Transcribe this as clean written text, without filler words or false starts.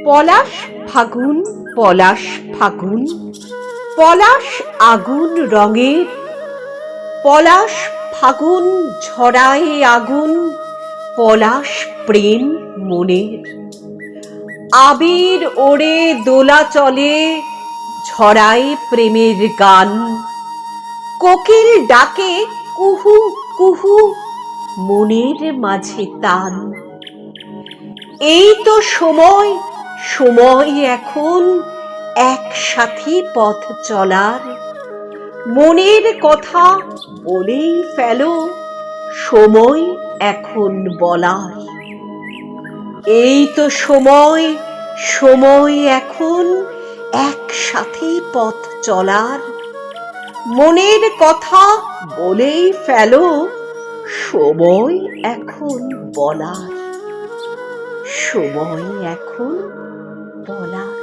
পলাশ ফাগুন, পলাশ ফাগুন, পলাশ আগুন রঙের, পলাশ ফাগুন ঝরায় আগুন, পলাশ প্রেম মনের। আবির ওড়ে দোলা চলে, ঝরায় প্রেমের গান, কোকিল ডাকে কুহু কুহু, মনের মাঝে তান। এই তো সময়, সময় এখন একসাথে পথ চলার, মনের কথা বলেই ফেলো, সময় এখন বলার। এই তো সময়, সময় এখন একসাথে পথ চলার, মনের কথা বলেই ফেলো, সময় এখন বলার, সময় এখন বলার।